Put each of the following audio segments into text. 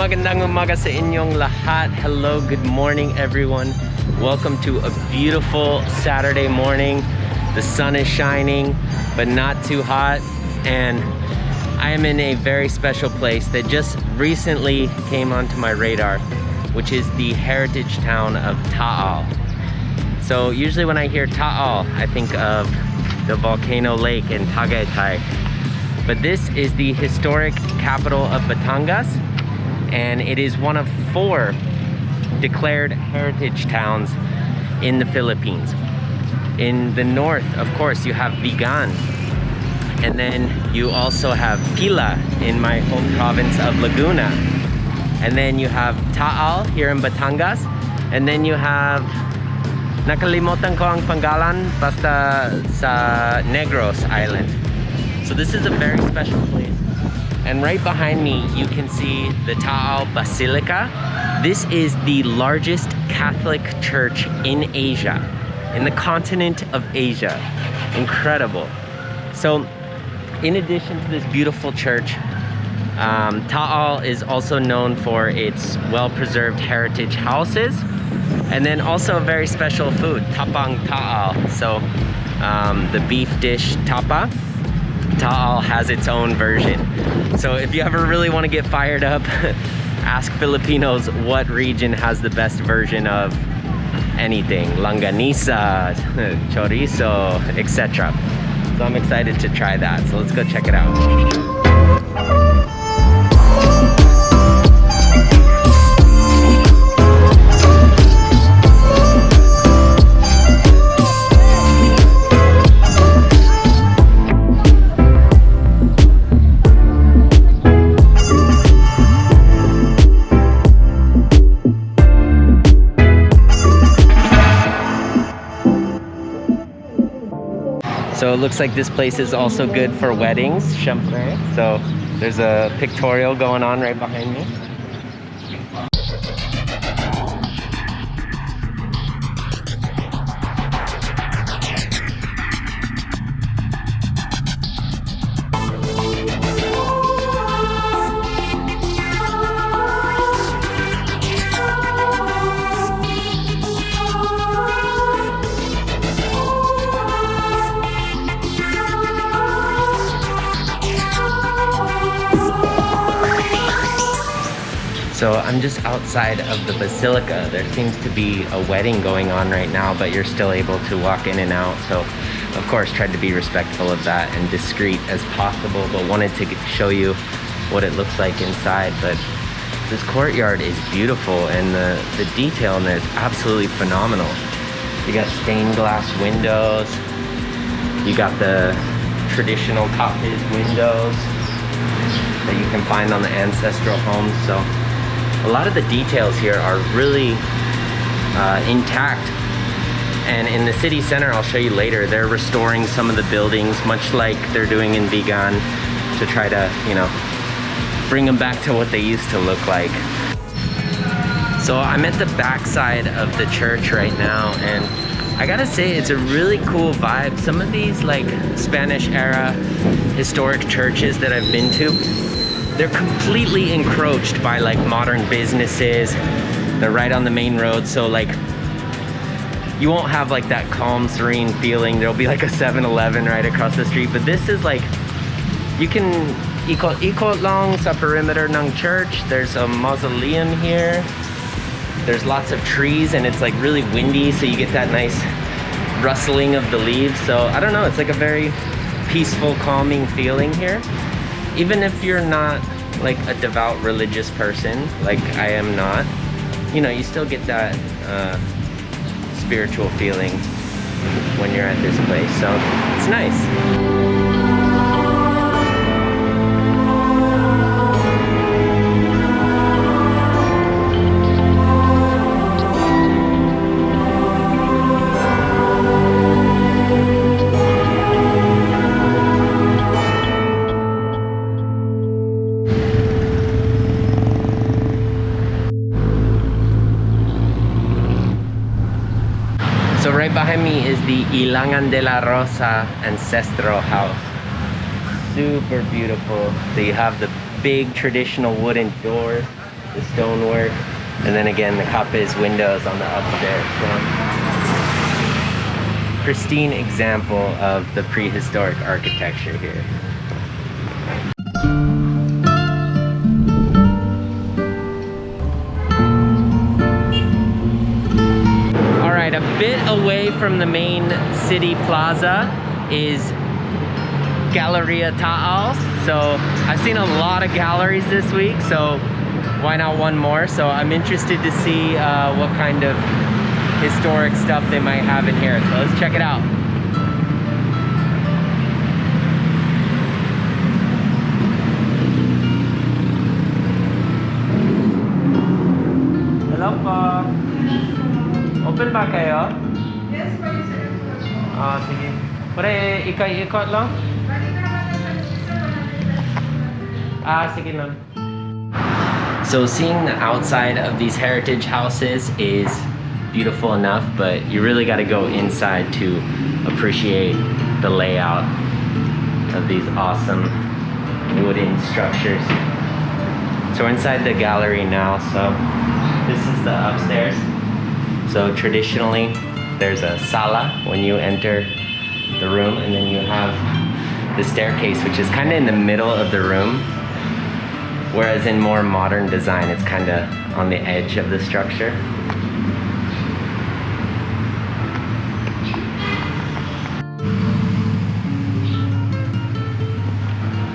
Magandang umaga sa inyong lahat. Hello, good morning everyone. Welcome to a beautiful Saturday morning. The sun is shining, but not too hot. And I am in a very special place that just recently came onto my radar, which is the heritage town of Taal. So usually when I hear Taal, I think of the volcano lake in Tagaytay. But this is the historic capital of Batangas. And it is one of 4 declared heritage towns in the Philippines. In the north, of course, you have Vigan. And then you also have Pila in my home province of Laguna. And then you have Taal here in Batangas. And then you have, nakalimutan ko ang pangalan, basta sa Negros Island. So this is a very special place. And right behind me, you can see the Taal Basilica. This is the largest Catholic church in Asia, in the continent of Asia. Incredible. So, in addition to this beautiful church, Taal is also known for its well-preserved heritage houses, and then also a very special food, Tapang Taal. So, the beef dish tapa. Taal has its own version. So if you ever really want to get fired up, ask Filipinos what region has the best version of anything. Longanisa, chorizo, etc. So I'm excited to try that. So let's go check it out. So it looks like this place is also good for weddings, syempre. So there's a pictorial going on right behind me. So I'm just outside of the basilica. There seems to be a wedding going on right now, but you're still able to walk in and out. So of course tried to be respectful of that and discreet as possible, but wanted to show you what it looks like inside. But this courtyard is beautiful, and the detail in there is absolutely phenomenal. You got stained glass windows. You got the traditional top-his windows that you can find on the ancestral homes. So a lot of the details here are really intact. And in the city center, I'll show you later, they're restoring some of the buildings, much like they're doing in Vigan, to try to, you know, bring them back to what they used to look like. So I'm at the backside of the church right now, and I gotta say, it's a really cool vibe. Some of these like Spanish era historic churches that I've been to, they're completely encroached by like modern businesses. They're right on the main road, so like you won't have like that calm, serene feeling. There'll be like a 7-Eleven right across the street, but this is like, you can ikot lang sa perimeter ng church. There's a mausoleum here. There's lots of trees, and it's like really windy, so you get that nice rustling of the leaves. So I don't know, it's like a very peaceful, calming feeling here. Even if you're not like a devout religious person, like I am not, you know, you still get that spiritual feeling when you're at this place. So it's nice. right behind me is the Ilangan de la Rosa Ancestral House. Super beautiful. So you have the big traditional wooden door, the stonework, and then again the kapis windows on the upstairs. So, pristine example of the prehistoric architecture here. Alright, a bit away from the main city plaza is Galleria Taal. So I've seen a lot of galleries this week, so why not one more? So I'm interested to see what kind of historic stuff they might have in here. So let's check it out. Hello po. Open ba kayo? Yes, for you, sir. Sige. Pwede ikot lang? Sige lang. So seeing the outside of these heritage houses is beautiful enough, but you really got to go inside to appreciate the layout of these awesome wooden structures. So we're inside the gallery now, so this is the upstairs. So traditionally, there's a sala when you enter the room, and then you have the staircase, which is kind of in the middle of the room. Whereas in more modern design, it's kind of on the edge of the structure.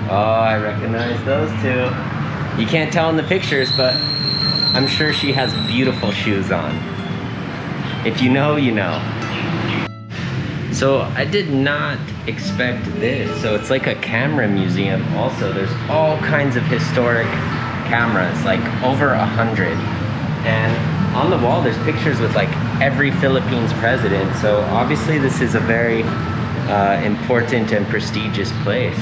Oh, I recognize those two. You can't tell in the pictures, but I'm sure she has beautiful shoes on. If you know, you know. So I did not expect this. So it's like a camera museum also. There's all kinds of historic cameras, like over 100. And on the wall, there's pictures with like every Philippines president. So obviously this is a very important and prestigious place.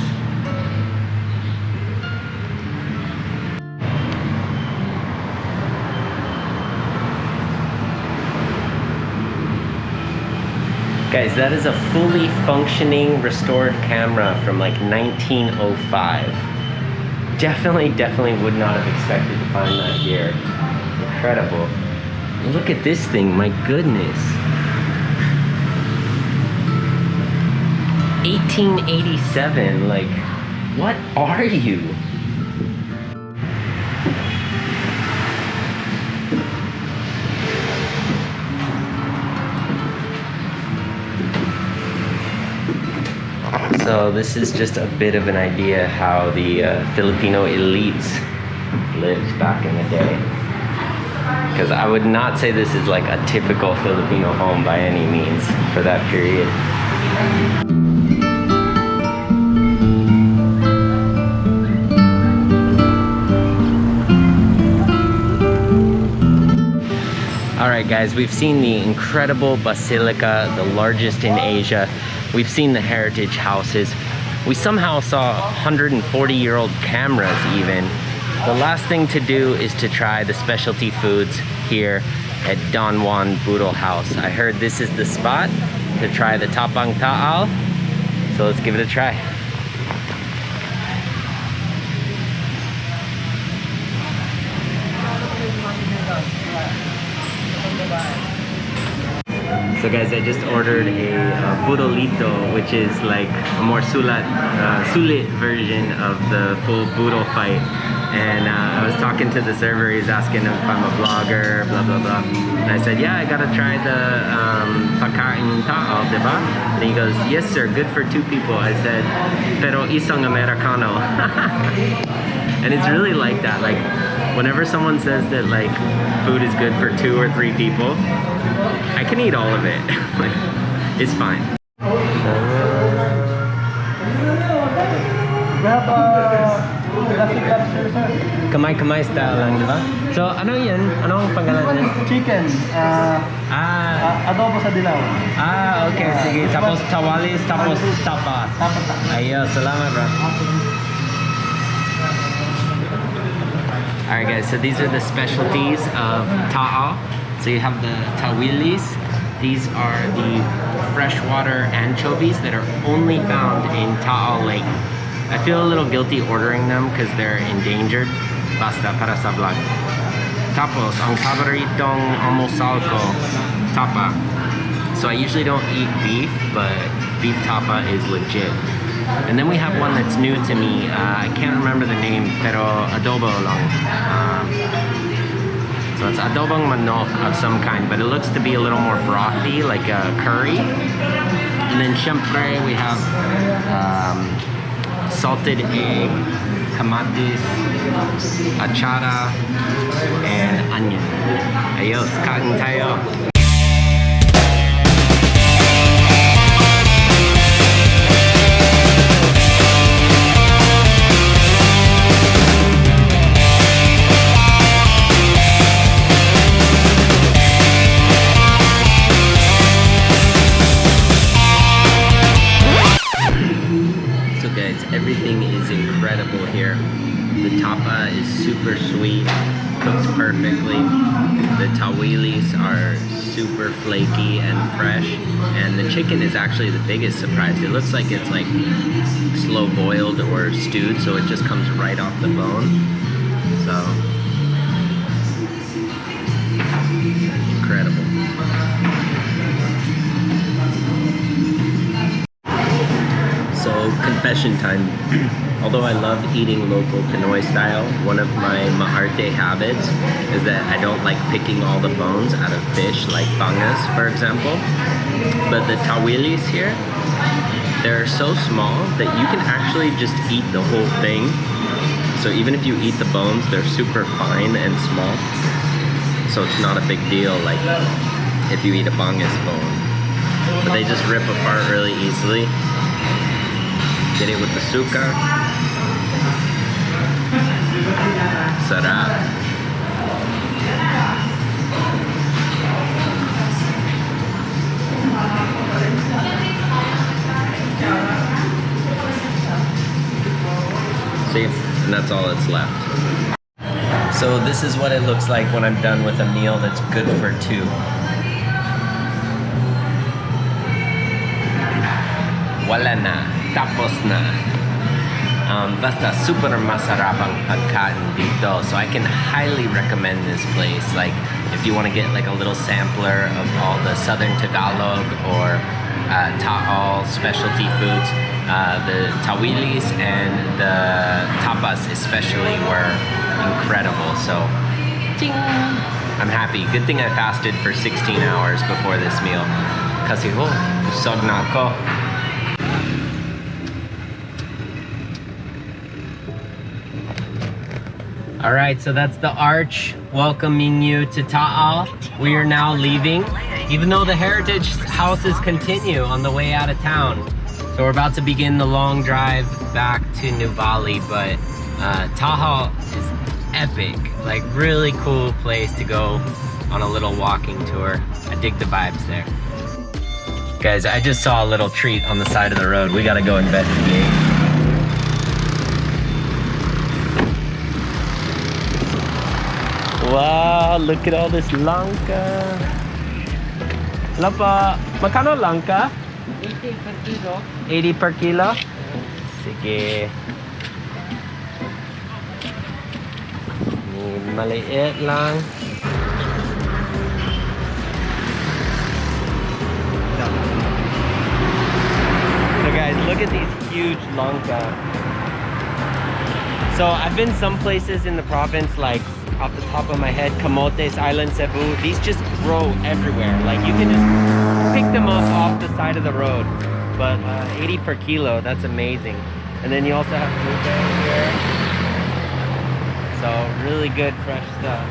Guys, that is a fully functioning restored camera from like 1905. Definitely would not have expected to find that here. Incredible. Look at this thing, my goodness. 1887, like, what are you? So this is just a bit of an idea how the Filipino elites lived back in the day. Because I would not say this is like a typical Filipino home by any means for that period. Alright guys, we've seen the incredible basilica, the largest in Asia. We've seen the heritage houses. We somehow saw 140-year-old cameras even. The last thing to do is to try the specialty foods here at Don Juan Budol House. I heard this is the spot to try the Tapang Taal. So let's give it a try. So guys, I just ordered a budolito, which is like a more sulit version of the full budol fight. And I was talking to the server, he's asking if I'm a vlogger, blah blah blah. And I said, yeah, I gotta try the pagkain taal, diba? And he goes, yes sir, good for 2 people. I said, pero isang Americano. And it's really like that. Like, whenever someone says that like food is good for 2 or 3 people, I can eat all of it. Like, it's fine. Kamay-kamay style lang, di ba? So, ano yan? Anong pangalan niya? Chicken. Adobo sa dilaw. Okay. Sige. Tapos tawalis, tapos tapa. Ayun, salamat bro. Alright guys, so these are the specialties of taal. So you have the tawilis, These are the freshwater anchovies that are only found in Taal Lake. I feel a little guilty ordering them because they're endangered. Basta para sa vlog. Tapos, ang paboritong almusal ko, tapa. So I usually don't eat beef, but beef tapa is legit. And then we have one that's new to me. I can't remember the name, pero adobo lang. So it's adobong manok of some kind, but it looks to be a little more brothy, like a curry. And then syempre we have salted egg, kamatis, achara, and onion. Ayos, kain tayo. Everything is incredible here. The tapa is super sweet, cooks perfectly. The tawilis are super flaky and fresh, and the chicken is actually the biggest surprise. It looks like it's like slow boiled or stewed, so it just comes right off the bone. So incredible. So confession time. Although I love eating local Pinoy style, one of my maarte habits is that I don't like picking all the bones out of fish, like bangas, for example. But the tawilis here, they're so small that you can actually just eat the whole thing. So even if you eat the bones, they're super fine and small. So it's not a big deal like if you eat a bangas bone. But they just rip apart really easily. Get it with the suka. Sarap. See, and that's all that's left. So this is what it looks like when I'm done with a meal that's good for two. Wala na. Tapos na. Basta super masarap ang pagkain dito. So I can highly recommend this place. Like if you want to get like a little sampler of all the Southern Tagalog or Taal specialty foods, the tawilis and the tapas especially were incredible. So ting! I'm happy. Good thing I fasted for 16 hours before this meal. Kasi busog na ako. All right, so that's the arch welcoming you to Taal. We are now leaving, even though the Heritage houses continue on the way out of town. So we're about to begin the long drive back to Nuvali, but Taal is epic, like really cool place to go on a little walking tour. I dig the vibes there. Guys, I just saw a little treat on the side of the road. We gotta go investigate. Wow, look at all this langka. Lapa, magkano langka? 80 per kilo. 80 per kilo? Sige. Maliit lang. So guys, look at these huge langka. So I've been some places in the province, like off the top of my head, Camotes, Island Cebu. These just grow everywhere. Like you can just pick them up off the side of the road. But 80 per kilo, that's amazing. And then you also have blueberry here. So really good fresh stuff.